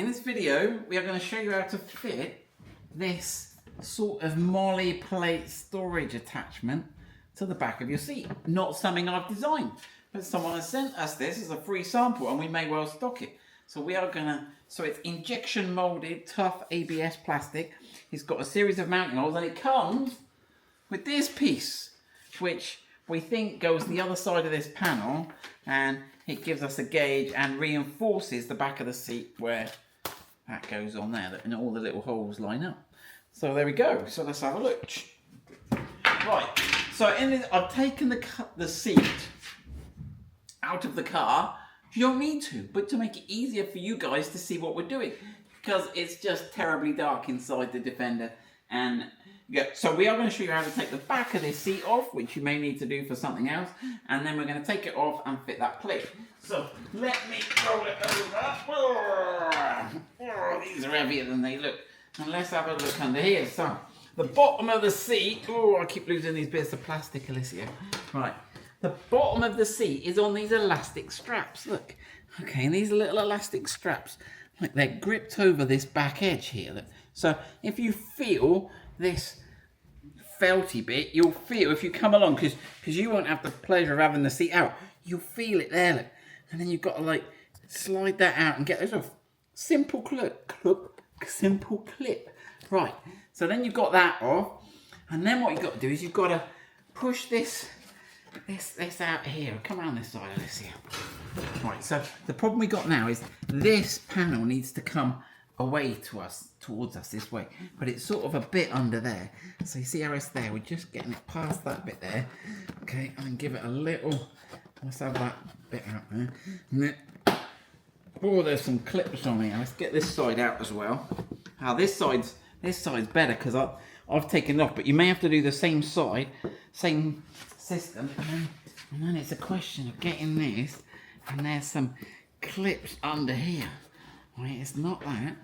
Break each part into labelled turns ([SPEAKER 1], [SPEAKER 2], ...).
[SPEAKER 1] in this video we are going to show you how to fit this sort of Molle plate storage attachment to the back of your seat. Not something I've designed, but someone has sent us this as a free sample and we may well stock it. So we are gonna, so it's injection molded, tough ABS plastic. It's got a series of mounting holes and it comes with this piece, which we think goes the other side of this panel, and it gives us a gauge and reinforces the back of the seat where that goes on there, and all the little holes line up. So there we go. So let's have a look. Right. So in this, I've taken the seat out of the car. You don't need to, but to make it easier for you guys to see what we're doing, because it's just terribly dark inside the Defender. And yeah, so we are going to show you how to take the back of this seat off, which you may need to do for something else, and then we're going to take it off and fit that plate. So let me roll it over. Oh, these are heavier than they look. And let's have a look under here. So the bottom of the seat. Oh, I keep losing these bits of plastic, Alicia. Right. The bottom of the seat is on these elastic straps. Look. Okay, and these little elastic straps, like they're gripped over this back edge here. Look. So if you feel this felty bit, you'll feel, if you come along, because you won't have the pleasure of having the seat out, you'll feel it there, look. And then you've got to like slide that out and get this off. Simple clip. Right, so then you've got that off, and then what you've got to do is you've got to push this out here. Come around this side of this here. Right, so the problem we got now is this panel needs to come away towards us this way, but it's sort of a bit under there. So you see how it's there? We're just getting it past that bit there. Okay, and then give it a little. Let's have that bit out there. And then, oh, there's some clips on here. Let's get this side out as well. Now this side's better because I've taken it off, but you may have to do the same side, same system, and then it's a question of getting this. And there's some clips under here. Right, it's not that.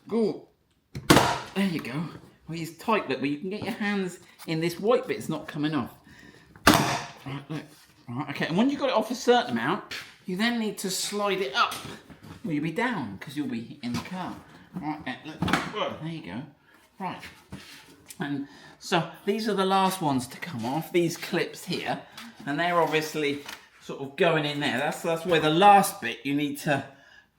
[SPEAKER 1] Go. There you go. Well, it's tight, look, but you can get your hands in this white bit. It's not coming off. Right, look. Right, okay. And when you've got it off a certain amount, you then need to slide it up. Well, you'll be down because you'll be in the car. Right, look. There you go. Right. And so these are the last ones to come off. These clips here, and they're obviously sort of going in there. That's where the last bit you need,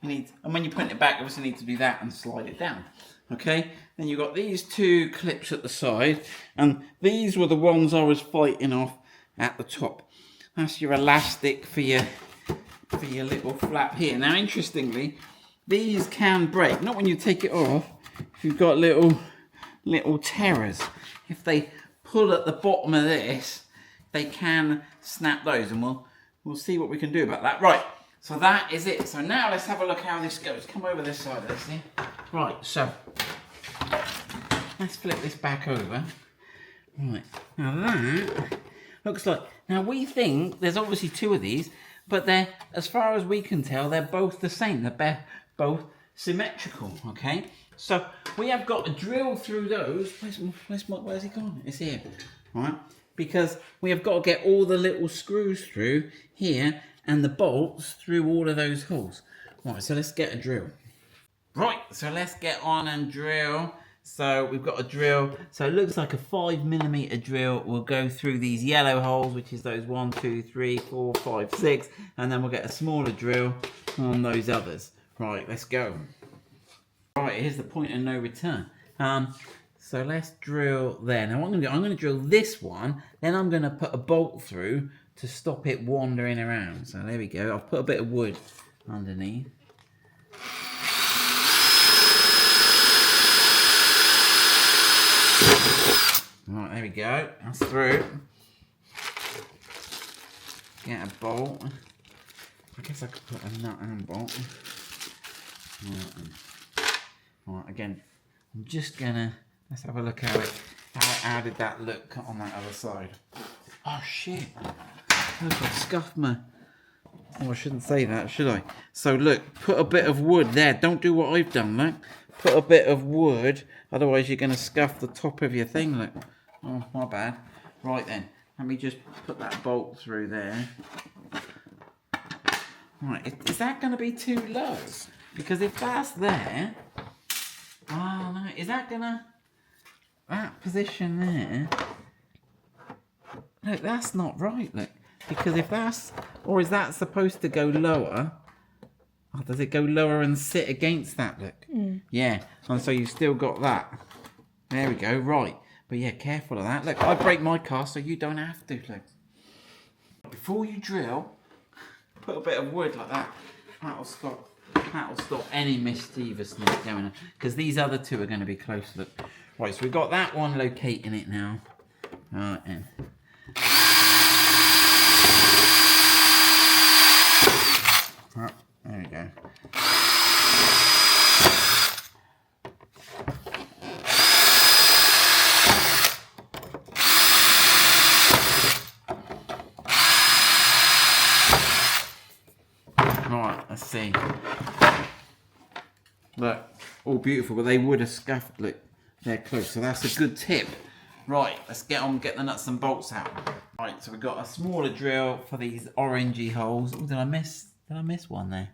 [SPEAKER 1] and when you put it back, you obviously need to do that and slide it down. Okay, then you've got these two clips at the side, and these were the ones I was fighting off at the top. That's your elastic for your little flap here. Now, interestingly, these can break. Not when you take it off. If you've got little tearers, if they pull at the bottom of this, they can snap those, and we'll see what we can do about that. Right. So that is it. So now let's have a look how this goes. Come over this side of this here. Right, so let's flip this back over. Right, now that looks like, now we think there's obviously two of these, but they're, as far as we can tell, they're both the same. They're both symmetrical, okay? So we have got to drill through those. Where's he gone? It's here, right? Because we have got to get all the little screws through here and the bolts through all of those holes. Right, so let's get a drill. Right, so let's get on and drill. So we've got a drill. So it looks like a 5mm drill. We'll go through these yellow holes, which is those 1, 2, 3, 4, 5, 6, and then we'll get a smaller drill on those others. Right, let's go. Right, here's the point of no return. So let's drill there. Now what I'm going to do, I'm going to drill this one, then I'm going to put a bolt through to stop it wandering around. So there we go. I've put a bit of wood underneath. Right, there we go. That's through. Get a bolt. I guess I could put a nut and bolt. Right, again, I'm just gonna, let's have a look how did that look on that other side. Oh shit. Look, I've scuffed my... Oh, I shouldn't say that, should I? So look, put a bit of wood there. Don't do what I've done, look. Put a bit of wood, otherwise you're going to scuff the top of your thing, look. Oh, my bad. Right then, let me just put that bolt through there. Right, is that going to be too low? Because if that's there, oh no, is that gonna, that position there, look, that's not right, look. Because if that's, or is that supposed to go lower? Oh, does it go lower and sit against that, look? Yeah, and so you've still got that. There we go, right. But yeah, careful of that. Look, I break my car so you don't have to, look. Before you drill, put a bit of wood like that. That'll stop any mischievousness going on. Because these other two are going to be close, look. Right, so we've got that one locating it now. Right, then. Right, there we go. Right, let's see. Look, all beautiful, but they would have scuffed. Look, they're close, so that's a good tip. Right, let's get on, get the nuts and bolts out. Right, so we've got a smaller drill for these orangey holes. Oh, did I miss one there?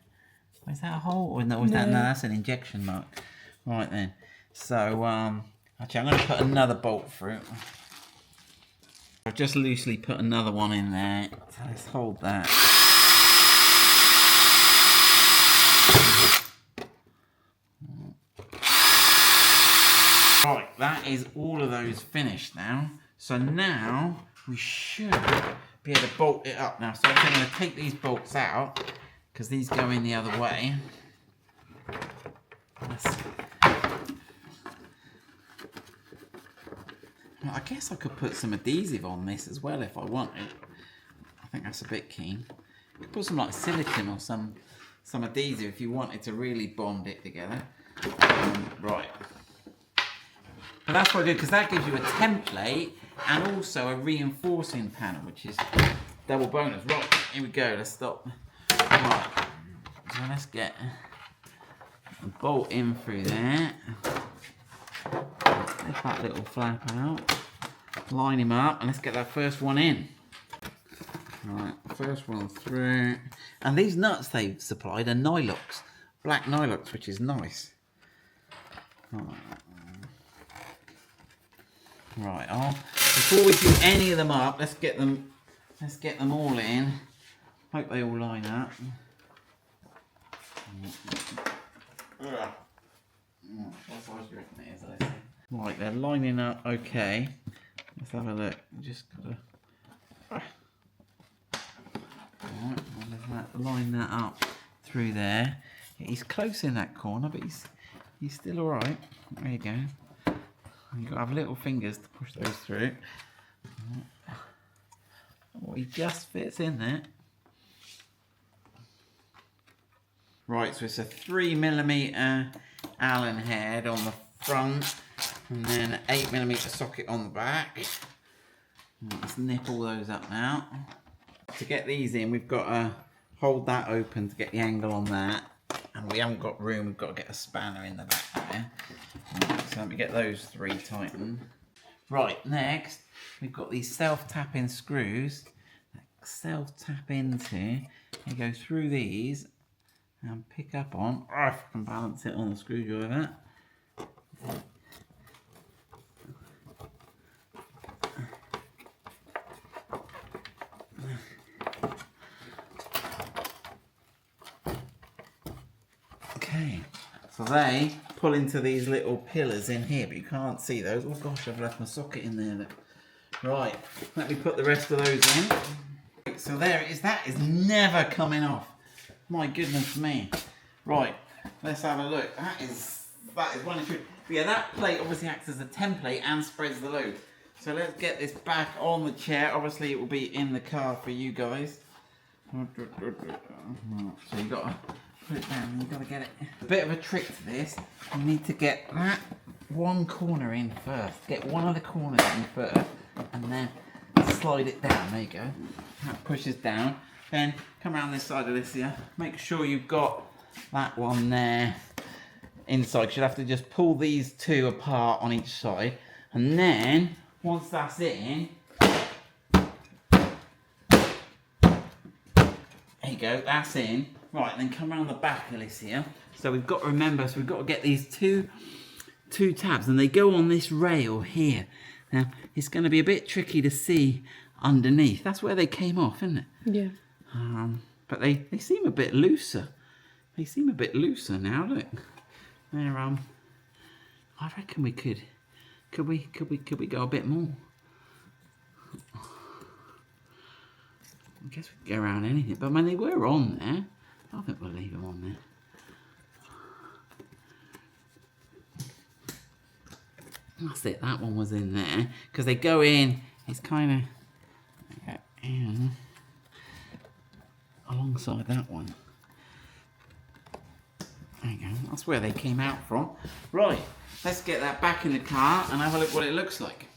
[SPEAKER 1] Is that a hole? Or no, no, that's an injection mark. Right then. So, actually, I'm going to put another bolt through. I've just loosely put another one in there. So let's hold that. Right, that is all of those finished now. So now we should be able to bolt it up now. So I'm going to take these bolts out because these go in the other way. I guess I could put some adhesive on this as well if I wanted. I think that's a bit keen. You could put some like silicone or some adhesive if you wanted to really bond it together. Right. But that's what I do, because that gives you a template and also a reinforcing panel, which is double bonus. Right, here we go, let's stop. Right, so let's get a bolt in through there. Lift that little flap out. Line him up, and let's get that first one in. Right, first one through. And these nuts they've supplied are Nylox, black Nylox, which is nice. Right, before we do any of them up, let's get them all in. Hope they all line up. Right, they're lining up okay. Let's have a look. Just gotta line that up through there. He's close in that corner, but he's still alright. There you go. You've got to have little fingers to push those through. Oh, he just fits in there. Right, so it's a 3mm Allen head on the front, and then an 8mm socket on the back. Let's nip all those up now. To get these in, we've got to hold that open to get the angle on that. And we haven't got room, we've got to get a spanner in the back there. Right, so let me get those three tightened. Right, next, we've got these self-tapping screws that self-tap into. You go through these and pick up on, if I can balance it on the screwdriver. Okay, so they pull into these little pillars in here, but you can't see those. Oh gosh, I've left my socket in there. Right, let me put the rest of those in. So there it is, that is never coming off. My goodness me. Right, let's have a look. That is one issue. But yeah, that plate obviously acts as a template and spreads the load. So let's get this back on the chair. Obviously it will be in the car for you guys. So you got to put it down, you've got to get it. A bit of a trick to this, you need to get that one corner in first. Get one of the corners in first, and then slide it down. There you go. That pushes down. Then come around this side of this here. Make sure you've got that one there inside. You'll have to just pull these two apart on each side. And then, once that's in, there you go, that's in. Right, then come around the back, Alicia. So we've got to remember, so we've got to get these two tabs, and they go on this rail here. Now, it's going to be a bit tricky to see underneath. That's where they came off, isn't it?
[SPEAKER 2] Yeah.
[SPEAKER 1] But they seem a bit looser. They seem a bit looser now, look. They're, I reckon we could we go a bit more? I guess we could go around anything, but I mean, they were on there. I think we'll leave them on there. That's it, that one was in there. Because they go in, it's kind of in alongside that one. There you go, that's where they came out from. Right, let's get that back in the car and have a look what it looks like.